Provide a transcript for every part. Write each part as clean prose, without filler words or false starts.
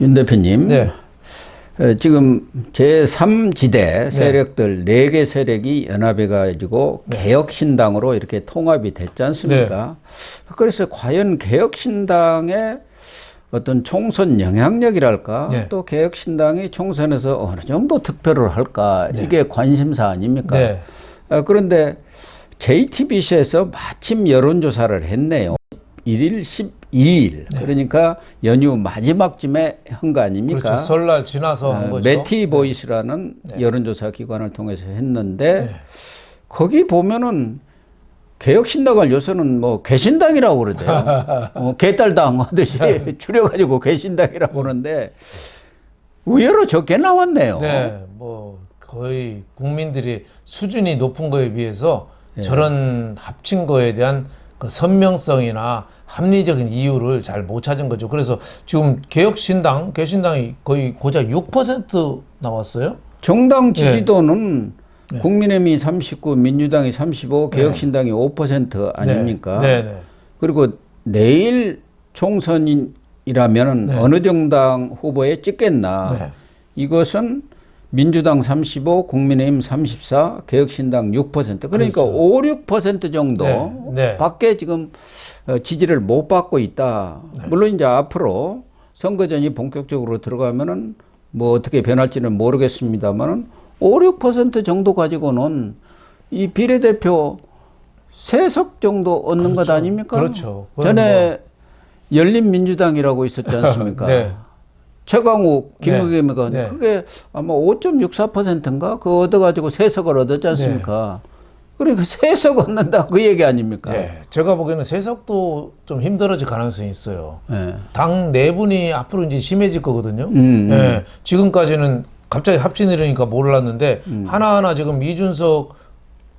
윤 대표님, 네. 지금 제3지대 세력들 네 개 세력이 연합해 가지고 개혁신당으로 이렇게 통합이 됐지 않습니까? 그래서 과연 개혁신당의 어떤 총선 영향력이랄까, 또 개혁신당이 총선에서 어느 정도 득표를 할까, 이게 관심사 아닙니까? 그런데 JTBC에서 마침 여론조사를 했네요. 1일, 12일. 그러니까 연휴 마지막쯤에 한 거 아닙니까? 그렇죠. 설날 지나서 한 거죠. 매티보이스라는 여론조사 기관을 통해서 했는데 거기 보면은 개혁신당을 요새는 뭐 개신당이라고 그러대요. 개딸당 하듯이 줄여가지고 개신당이라고 그러는데 의외로 적게 나왔네요. 네, 뭐 거의 국민들이 수준이 높은 거에 비해서 저런 합친 거에 대한 그 선명성이나 합리적인 이유를 잘 못 찾은 거죠. 그래서 지금 개신당이 거의 고작 6% 나왔어요. 정당 지지도는 국민의힘이 39, 민주당이 35, 개혁신당이 5% 아닙니까? 그리고 내일 총선이라면 어느 정당 후보에 찍겠나? 이것은 민주당 35, 국민의힘 34, 개혁신당 6%. 그러니까 그렇죠. 5, 6% 정도 밖에 지금 지지를 못 받고 있다. 물론 이제 앞으로 선거전이 본격적으로 들어가면은 뭐 어떻게 변할지는 모르겠습니다만은 5, 6% 정도 가지고는 이 비례대표 3석 정도 얻는 것 아닙니까? 그렇죠. 전에 열린민주당이라고 있었지 않습니까? 최강욱, 김의겸이가 그게 아마 5.64%인가? 그거 얻어가지고 3석을 얻었지 않습니까? 그러니까 3석 얻는다 그 얘기 아닙니까? 제가 보기에는 3석도 좀 힘들어질 가능성이 있어요. 당 내분이 앞으로 이제 심해질 거거든요. 지금까지는 갑자기 합치느려니까 몰랐는데 하나하나 지금 이준석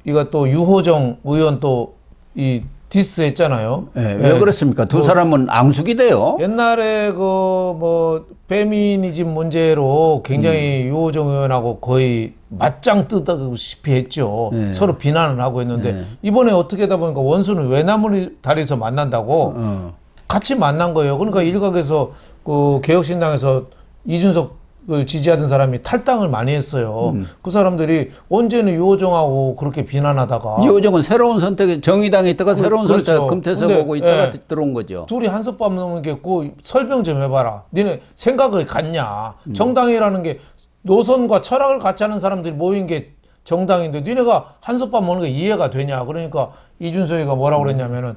이가 또 유호정 의원 또 이 디스 했잖아요. 왜 그렇습니까? 두 사람은 앙숙이 돼요. 옛날에 그 뭐 페미니즘 문제로 굉장히 유호정 의원하고 거의 맞짱 뜨다시피 했죠. 서로 비난을 하고 했는데 이번에 어떻게 하다 보니까 원수는 외나무리 다리에서 만난다고 같이 만난 거예요. 그러니까 일각에서 그 개혁신당에서 이준석을 지지하던 사람이 탈당을 많이 했어요. 그 사람들이 언제는 유호정하고 그렇게 비난하다가 유호정은 새로운 선택, 정의당에 있다가 새로운 선택 금태서 보고 있다가 들어온 거죠. 둘이 한솥밥 먹는 게 그 설명 좀 해봐라. 니네 생각을 갖냐. 정당이라는 게 노선과 철학을 같이 하는 사람들이 모인 게 정당인데 니네가 한솥밥 먹는 게 이해가 되냐. 그러니까 이준석이가 뭐라고 그랬냐면은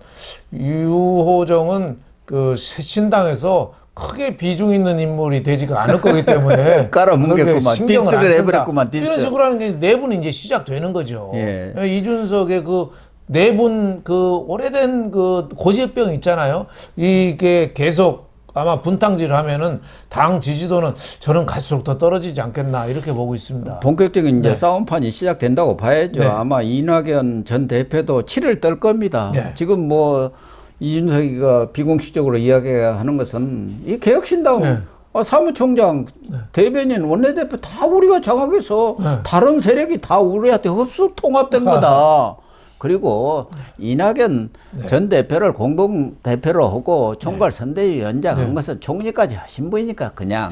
유호정은 그 신당에서 크게 비중 있는 인물이 되지가 않을 거기 때문에 깔아뭉갰구만. 디스를 해버렸구만. 디스. 이런 식으로 하는 게 내분이 이제 시작되는 거죠. 이준석의 그 내분 그 오래된 그 고질병 있잖아요. 이게 계속 아마 분탕질을 하면은 당 지지도는 저는 갈수록 더 떨어지지 않겠나 이렇게 보고 있습니다. 본격적인 이제 싸움판이 시작된다고 봐야죠. 아마 이낙연 전 대표도 치를 떨 겁니다. 지금 뭐 이준석이가 비공식적으로 이야기하는 것은 이 개혁신당 사무총장, 대변인, 원내대표 다 우리가 장악해서 다른 세력이 다 우리한테 흡수 통합된 거다. 그리고 이낙연 전 대표를 공동대표로 하고 총괄선대위원장 한 것은 총리까지 하신 분이니까 그냥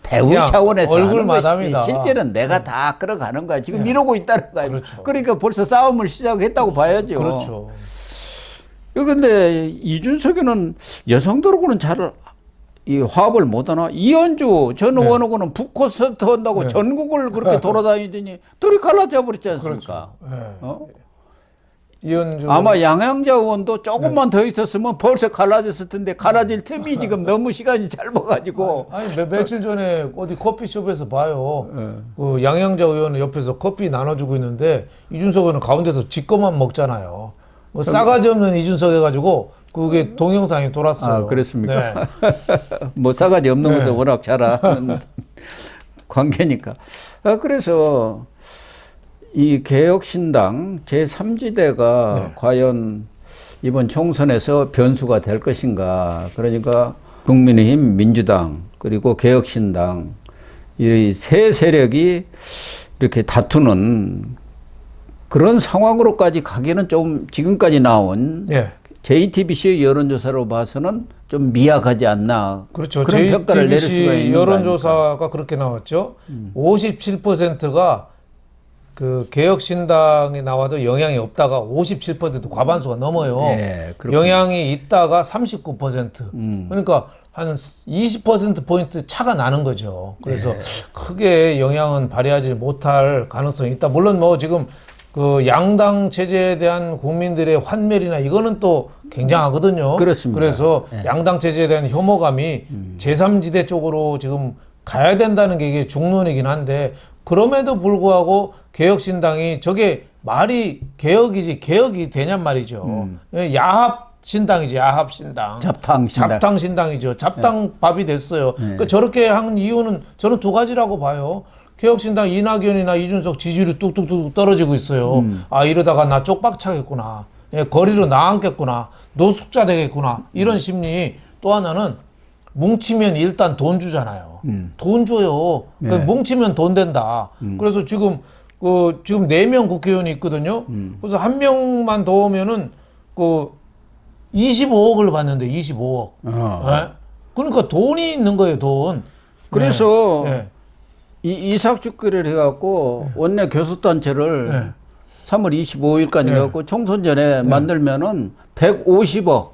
대우 차원에서 하는 것이지 실제는 내가 다 끌어가는 거야. 지금 이러고 있다는 거야. 그러니까 벌써 싸움을 시작했다고 봐야죠. 그런데 이준석이는 여성들하고는 잘 이 화합을 못하나? 이현주 전 의원하고는 북콘서트 한다고 전국을 그렇게 돌아다니더니 둘이 갈라져 버렸지 않습니까? 이현주 아마 양양자 의원도 조금만 더 있었으면 벌써 갈라졌을 텐데 갈라질 틈이 지금 너무 시간이 짧아가지고. 아니 며칠 전에 어디 커피숍에서 봐요. 그 양양자 의원은 옆에서 커피 나눠주고 있는데 이준석 의원은 가운데서 지 것만 먹잖아요. 뭐 싸가지 없는 이준석 해가지고 그게 동영상이 돌았어요. 아, 그렇습니까? 뭐 싸가지 없는 것을 워낙 잘하는 관계니까. 그래서 이 개혁신당 제3지대가 과연 이번 총선에서 변수가 될 것인가. 그러니까 국민의힘, 민주당, 그리고 개혁신당 이 세 세력이 이렇게 다투는 그런 상황으로까지 가기는 좀 지금까지 나온 JTBC의 여론조사로 봐서는 좀 미약하지 않나. 그렇죠. 그런 평가를 내릴 수가 JTBC 있는 여론조사가 그렇게 나왔죠. 57%가 그 개혁신당에 나와도 영향이 없다가 57% 과반수가 넘어요. 예, 그렇군요. 영향이 있다가 39%. 그러니까 한 20%포인트 차가 나는 거죠. 그래서 크게 영향은 발휘하지 못할 가능성이 있다. 물론 뭐 지금 그 양당 체제에 대한 국민들의 환멸이나 이거는 또 굉장하거든요. 그렇습니다. 그래서 양당 체제에 대한 혐오감이 제3지대 쪽으로 지금 가야 된다는 게 이게 중론이긴 한데 그럼에도 불구하고 개혁신당이 저게 말이 개혁이지 개혁이 되냔 말이죠. 야합 신당이지 야합 신당. 잡탕 신당. 잡탕 신당이죠. 잡탕 밥이 됐어요. 그러니까 저렇게 한 이유는 저는 두 가지라고 봐요. 개혁신당 이낙연이나 이준석 지지율이 뚝뚝뚝 떨어지고 있어요. 아 이러다가 나 쪽박차겠구나. 예, 거리로 나앉겠구나. 노숙자 되겠구나. 이런 심리. 또 하나는 뭉치면 일단 돈 주잖아요. 돈 줘요. 그러니까 뭉치면 돈 된다. 그래서 지금 지금 4명 국회의원이 있거든요. 그래서 한 명만 더 오면은 25억을 받는데 25억. 네? 그러니까 돈이 있는 거예요, 돈. 그래서 네. 이삭죽기를 해갖고 원내 교수단체를 3월 25일까지 해갖고 총선 전에 만들면은 150억.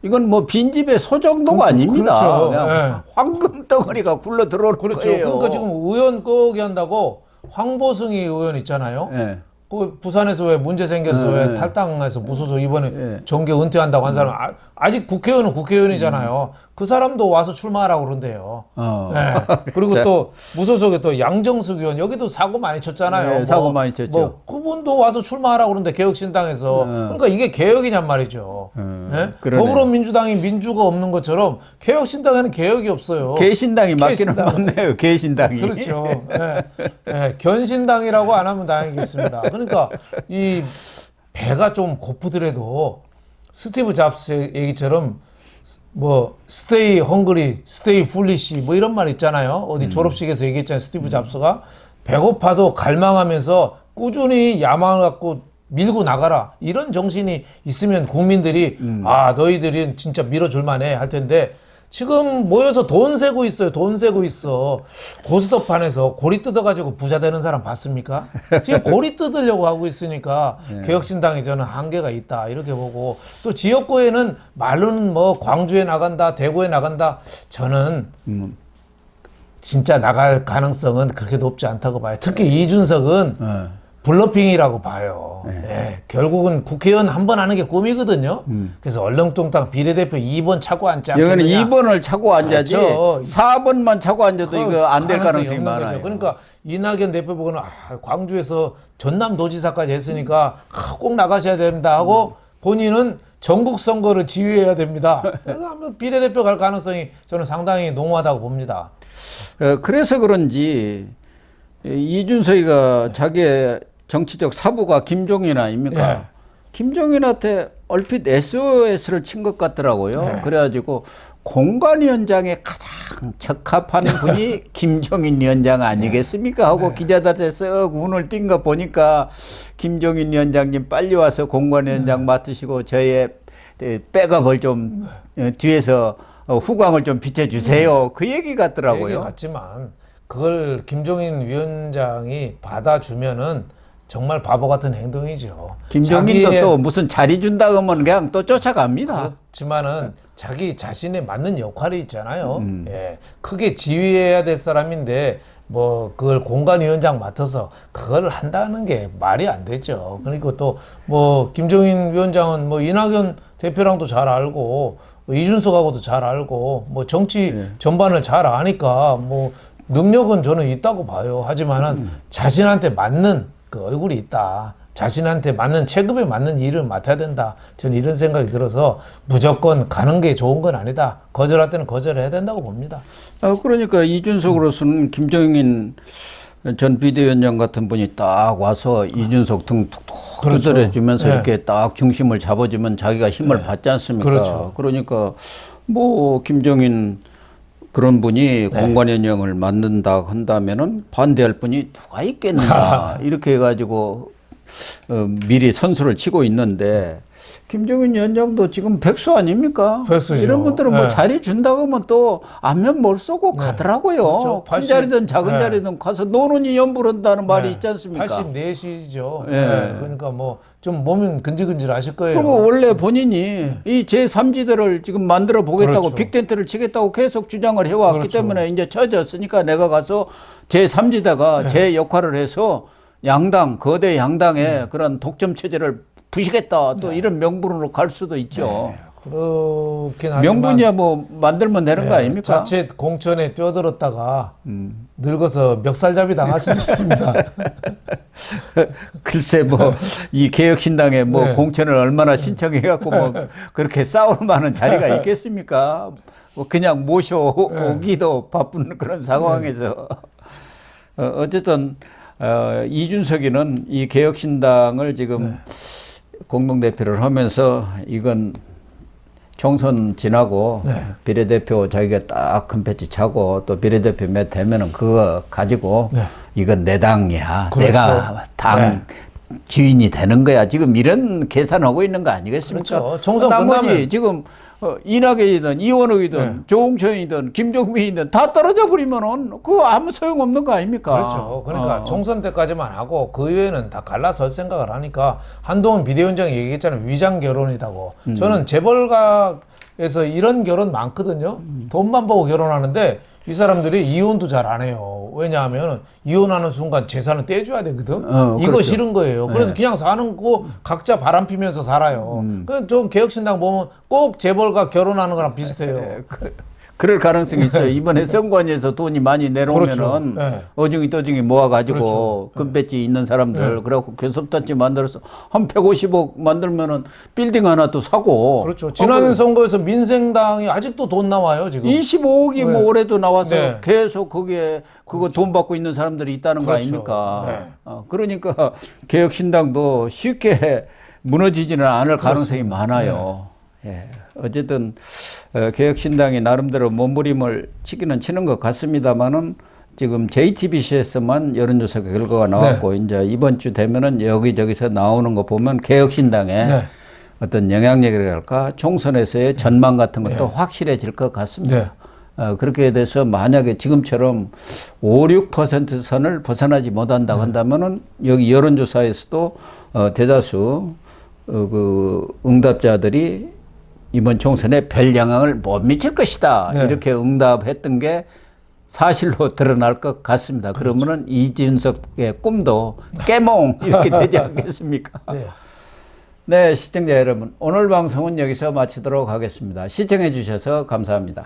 이건 뭐 빈집의 소 정도가 아닙니다. 그렇죠. 그냥 황금 덩어리가 굴러 들어올 그렇죠. 거예요. 그러니까 지금 의원 끄기 한다고 황보승이 의원 있잖아요. 그 부산에서 왜 문제 생겨서 왜 탈당해서 무소속 이번에 정계 은퇴한다고 한 사람 아직 국회의원은 국회의원이잖아요. 그 사람도 와서 출마하라고 그런대요. 그리고 또 무소속에 또 양정숙 의원 여기도 사고 많이 쳤잖아요. 사고 많이 쳤죠. 뭐 그분도 와서 출마하라고 그러는데 개혁신당에서 그러니까 이게 개혁이냔 말이죠. 더불어민주당이 민주가 없는 것처럼 개혁신당에는 개혁이 없어요. 개신당이 맞기는 맞네요. 개신당이. 그렇죠. 견신당이라고 안 하면 다행이겠습니다. 그러니까 이 배가 좀 고프더라도 스티브 잡스 얘기처럼 뭐 스테이 헝그리, 스테이 풀리시 뭐 이런 말 있잖아요. 어디 졸업식에서 얘기했잖아요. 스티브 잡스가 배고파도 갈망하면서 꾸준히 야망을 갖고 밀고 나가라. 이런 정신이 있으면 국민들이 아 너희들은 진짜 밀어줄 만해 할 텐데 지금 모여서 돈 세고 있어요. 돈 세고 있어. 고스톱판에서 고리 뜯어가지고 부자 되는 사람 봤습니까? 지금 고리 뜯으려고 하고 있으니까 개혁신당이 저는 한계가 있다. 이렇게 보고 또 지역구에는 말로는 뭐 광주에 나간다, 대구에 나간다. 저는 진짜 나갈 가능성은 그렇게 높지 않다고 봐요. 특히 이준석은 블러핑이라고 봐요. 결국은 국회의원 한 번 하는 게 꿈이거든요. 그래서 얼렁뚱땅 비례대표 2번 차고 앉지 않겠느냐. 여기는 2번을 차고 앉아지 그렇죠. 4번만 차고 앉아도 이거 안 될 가능성이 없는 많아요. 거죠. 그러니까 이낙연 대표 보고는 광주에서 전남도지사까지 했으니까 꼭 나가셔야 됩니다 하고 본인은 전국 선거를 지휘해야 됩니다. 그래서 한번 비례대표 갈 가능성이 저는 상당히 농후하다고 봅니다. 그래서 그런지 이준석이가 자기의 정치적 사부가 김종인 아닙니까? 김종인한테 얼핏 SOS를 친 것 같더라고요. 그래가지고 공관위원장에 가장 적합한 분이 김종인 위원장 아니겠습니까? 하고 기자들한테 쓱 운을 띈 거 보니까 김종인 위원장님 빨리 와서 공관위원장 맡으시고 저의 백업을 좀 뒤에서 후광을 좀 비춰주세요. 그 얘기 같더라고요. 그 얘기 같지만 그걸 김종인 위원장이 받아주면은 정말 바보 같은 행동이죠. 김종인도 또 무슨 자리 준다고 하면 그냥 또 쫓아갑니다. 그렇지만은 자기 자신에 맞는 역할이 있잖아요. 크게 지휘해야 될 사람인데 뭐 그걸 공관위원장 맡아서 그걸 한다는 게 말이 안 되죠. 그리고 또 뭐 김종인 위원장은 뭐 이낙연 대표랑도 잘 알고 이준석하고도 잘 알고 뭐 정치 전반을 잘 아니까 뭐 능력은 저는 있다고 봐요. 하지만은 자신한테 맞는 그 얼굴이 있다. 자신한테 맞는 체급에 맞는 일을 맡아야 된다. 저는 이런 생각이 들어서 무조건 가는 게 좋은 건 아니다. 거절할 때는 거절해야 된다고 봅니다. 그러니까 이준석으로서는 김종인 전 비대위원장 같은 분이 딱 와서 이준석 등 툭툭 두드려주면서 이렇게 딱 중심을 잡아주면 자기가 힘을 받지 않습니까? 그렇죠. 그러니까 뭐 김종인 그런 분이 공관위원장을 만든다 한다면은 반대할 분이 누가 있겠는가 이렇게 해가지고 미리 선수를 치고 있는데 김정인 위원장도 지금 백수 아닙니까? 백수죠. 이런 분들은 뭐 네. 자리 준다고 하면 또 안면 뭘 쏘고 가더라고요. 그렇죠. 큰 자리든 작은 자리든 가서 노는이 연불한다는 말이 있지 않습니까? 84시죠. 네. 그러니까 뭐 좀 몸이 근질근질하실 거예요. 그리고 원래 본인이 이 제3지대를 지금 만들어 보겠다고 그렇죠. 빅텐트를 치겠다고 계속 주장을 해왔기 그렇죠. 때문에 이제 쳐졌으니까 내가 가서 제3지대가 제 역할을 해서 양당, 거대 양당의 그런 독점 체제를 부시겠다 또 이런 명분으로 갈 수도 있죠. 그렇긴 하지만 명분이야 뭐 만들면 되는 거 아닙니까? 자체 공천에 뛰어들었다가 늙어서 멱살잡이 당할 수도 있습니다. 글쎄 뭐 이 개혁신당에 뭐 네. 공천을 얼마나 신청해 갖고 뭐 그렇게 싸울 만한 자리가 있겠습니까? 뭐 그냥 모셔오기도 바쁜 그런 상황에서 어쨌든 이준석이는 이 개혁신당을 지금 공동대표를 하면서 이건 총선 지나고 비례대표 자기가 딱 큰 배치 차고 또 비례대표 몇 되면은 그거 가지고 이건 내 당이야. 그렇죠. 내가 당 주인이 되는 거야. 지금 이런 계산하고 있는 거 아니겠습니까? 그렇죠. 총선 나머지 끝나면 지금 이낙연이든 이원욱이든 조홍천이든 김종민이든 다 떨어져 버리면은 그거 아무 소용 없는 거 아닙니까? 그렇죠. 그러니까 총선 때까지만 하고 그 이후에는 다 갈라설 생각을 하니까 한동훈 비대위원장이 얘기했잖아요. 위장 결혼이라고. 저는 재벌가에서 이런 결혼 많거든요. 돈만 보고 결혼하는데 이 사람들이 이혼도 잘 안 해요. 왜냐하면 이혼하는 순간 재산을 떼줘야 되거든. 이거 그렇죠. 싫은 거예요. 그래서 그냥 사는 거 각자 바람 피면서 살아요. 그래서 좀 개혁신당 보면 꼭 재벌가 결혼하는 거랑 비슷해요. 그럴 가능성이 있어요. 이번에 선관위에서 돈이 많이 내려오면은 그렇죠. 어중이 떠중이 모아가지고 그렇죠. 금배지 있는 사람들 그래갖고 교섭단체 만들어서 한 150억 만들면은 빌딩 하나 또 사고. 그렇죠. 지난 선거에서 민생당이 아직도 돈 나와요 지금. 25억이 뭐 올해도 나와서 네. 계속 거기에 그거 돈 받고 있는 사람들이 있다는 거 그렇죠. 아닙니까? 네. 그러니까 개혁신당도 쉽게 무너지지는 않을 가능성이 많아요. 예. 어쨌든 개혁신당이 나름대로 몸부림을 치기는 치는 것 같습니다만은 지금 JTBC에서만 여론조사 결과가 나왔고 이제 이번 주 되면은 여기저기서 나오는 거 보면 개혁신당의 어떤 영향력이랄까 총선에서의 전망 같은 것도 확실해질 것 같습니다. 그렇게 돼서 만약에 지금처럼 5, 6% 선을 벗어나지 못한다고 한다면은 여기 여론조사에서도 대다수 그 응답자들이 이번 총선에 별 영향을 못 미칠 것이다. 이렇게 응답했던 게 사실로 드러날 것 같습니다. 그러면은 이준석의 꿈도 깨몽 이렇게 되지 않겠습니까? 네, 시청자 여러분. 오늘 방송은 여기서 마치도록 하겠습니다. 시청해 주셔서 감사합니다.